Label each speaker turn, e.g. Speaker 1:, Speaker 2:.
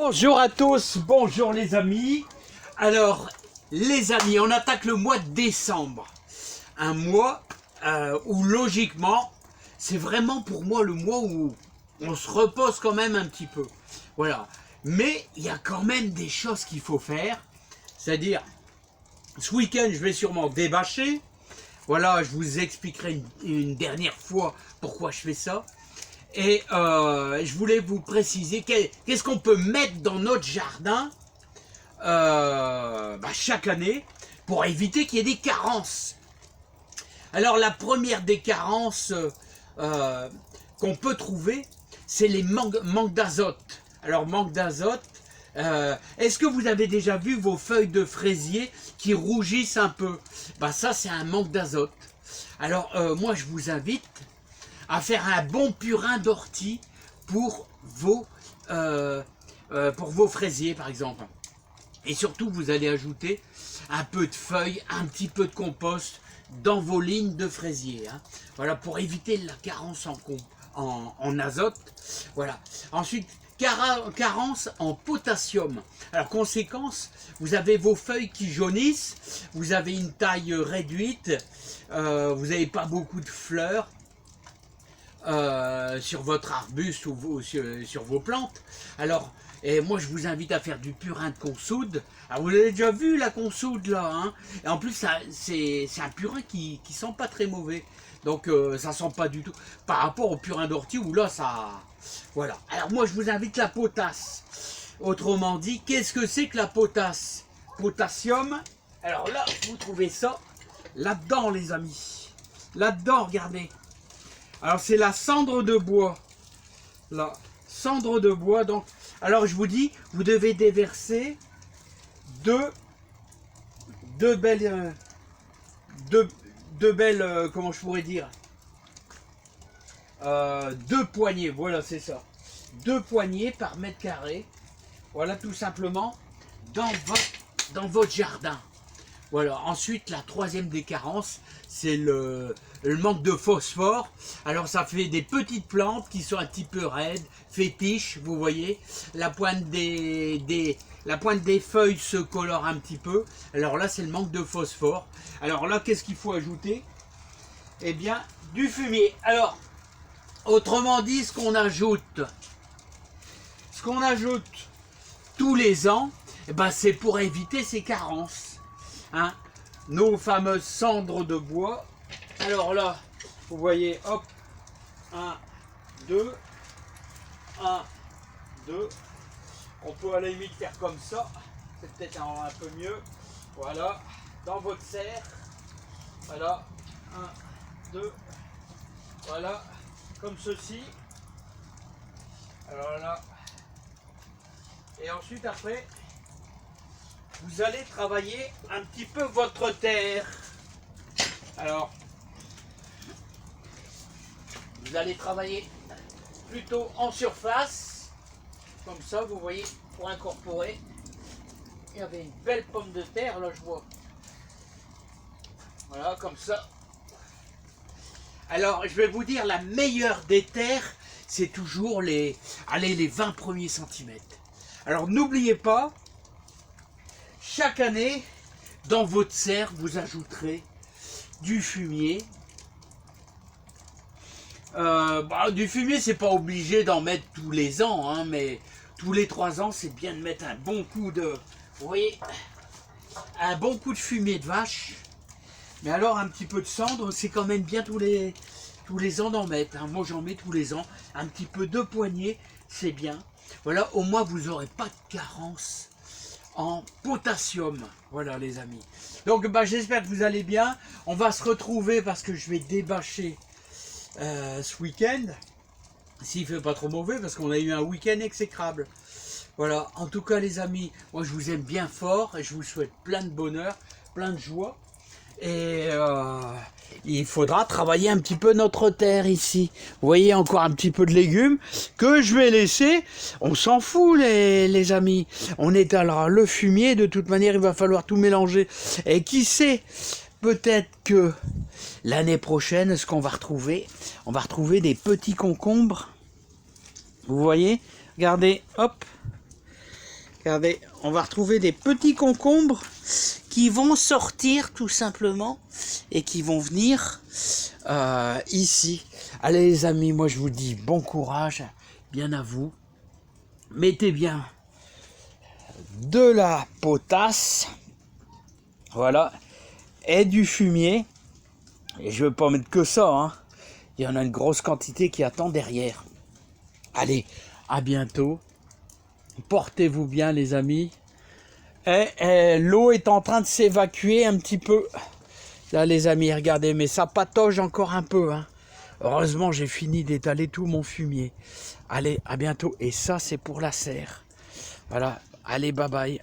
Speaker 1: Bonjour à tous, bonjour les amis. Alors les amis, on attaque le mois de décembre. Un mois où logiquement, c'est vraiment pour moi le mois où on se repose quand même un petit peu. Voilà. Mais il y a quand même des choses qu'il faut faire. C'est-à-dire, ce week-end, je vais sûrement débâcher. Voilà, je vous expliquerai une dernière fois pourquoi je fais ça. Et je voulais vous préciser qu'est-ce qu'on peut mettre dans notre jardin chaque année pour éviter qu'il y ait des carences. Alors la première des carences qu'on peut trouver, c'est les manques d'azote. Alors manque d'azote, est-ce que vous avez déjà vu vos feuilles de fraisier qui rougissent un peu? Ça c'est un manque d'azote. Alors moi je vous invite à faire un bon purin d'ortie pour vos fraisiers par exemple. Et surtout vous allez ajouter un peu de feuilles, un petit peu de compost dans vos lignes de fraisiers. Voilà, pour éviter la carence en azote. Voilà. Ensuite, carence en potassium. Alors conséquence, vous avez vos feuilles qui jaunissent, vous avez une taille réduite, vous n'avez pas beaucoup de fleurs sur votre arbuste ou sur vos plantes. Alors, et moi je vous invite à faire du purin de consoude. Alors vous l'avez déjà vu la consoude là, et en plus c'est un purin qui sent pas très mauvais. Donc ça sent pas du tout par rapport au purin d'ortie où là ça... Voilà. Alors moi je vous invite la potasse. Autrement dit, qu'est-ce que c'est que la potasse? Potassium. Alors là, vous trouvez ça là-dedans les amis. Là-dedans, regardez. Alors c'est la cendre de bois. La cendre de bois. Donc, alors je vous dis, vous devez déverser deux belles, comment je pourrais dire, deux poignées. Voilà, c'est ça. 2 poignées par mètre carré. Voilà, tout simplement dans votre jardin. Voilà. Ensuite, la troisième des carences, c'est le manque de phosphore. Alors, ça fait des petites plantes qui sont un petit peu raides, fétiches, vous voyez. La pointe des feuilles se colore un petit peu. Alors là, c'est le manque de phosphore. Alors là, qu'est-ce qu'il faut ajouter? Eh bien, du fumier. Alors, autrement dit, ce qu'on ajoute tous les ans, c'est pour éviter ces carences. Nos fameuses cendres de bois. Alors là, vous voyez, hop, 1, 2, 1, 2. On peut à la limite faire comme ça. C'est peut-être un peu mieux. Voilà, dans votre serre. Voilà, 1, 2. Voilà, comme ceci. Alors là. Et ensuite, après, vous allez travailler un petit peu votre terre. Alors, vous allez travailler plutôt en surface, comme ça, vous voyez, pour incorporer. Il y avait une belle pomme de terre, là, je vois. Voilà, comme ça. Alors, je vais vous dire, la meilleure des terres, c'est toujours les 20 premiers centimètres. Alors, n'oubliez pas, chaque année, dans votre serre, vous ajouterez du fumier. Du fumier, c'est pas obligé d'en mettre tous les ans, mais tous les 3 ans, c'est bien de mettre un bon coup de... Vous voyez, un bon coup de fumier de vache. Mais alors, un petit peu de cendre, c'est quand même bien tous les ans d'en mettre. Moi, j'en mets tous les ans. Un petit peu de poignée, c'est bien. Voilà, au moins, vous n'aurez pas de carence en potassium. Voilà les amis. Donc j'espère que vous allez bien. On va se retrouver parce que je vais débâcher ce week-end. S'il fait pas trop mauvais, parce qu'on a eu un week-end exécrable. Voilà, en tout cas les amis, moi je vous aime bien fort et je vous souhaite plein de bonheur, plein de joie. Et il faudra travailler un petit peu notre terre ici. Vous voyez, encore un petit peu de légumes que je vais laisser. On s'en fout les amis. On étalera le fumier. De toute manière, il va falloir tout mélanger. Et qui sait, peut-être que l'année prochaine, ce qu'on va retrouver, on va retrouver des petits concombres. Vous voyez, regardez, hop. Regardez, on va retrouver des petits concombres qui vont sortir tout simplement et qui vont venir ici. Allez les amis, moi je vous dis bon courage, bien à vous. Mettez bien de la potasse, voilà, et du fumier. Et je ne veux pas mettre que ça, hein. Il y en a une grosse quantité qui attend derrière. Allez, à bientôt. Portez-vous bien les amis. Et l'eau est en train de s'évacuer un petit peu. Là les amis, regardez, mais ça patauge encore un peu, hein. Heureusement, j'ai fini d'étaler tout mon fumier. Allez, à bientôt. Et ça, c'est pour la serre. Voilà. Allez, bye bye.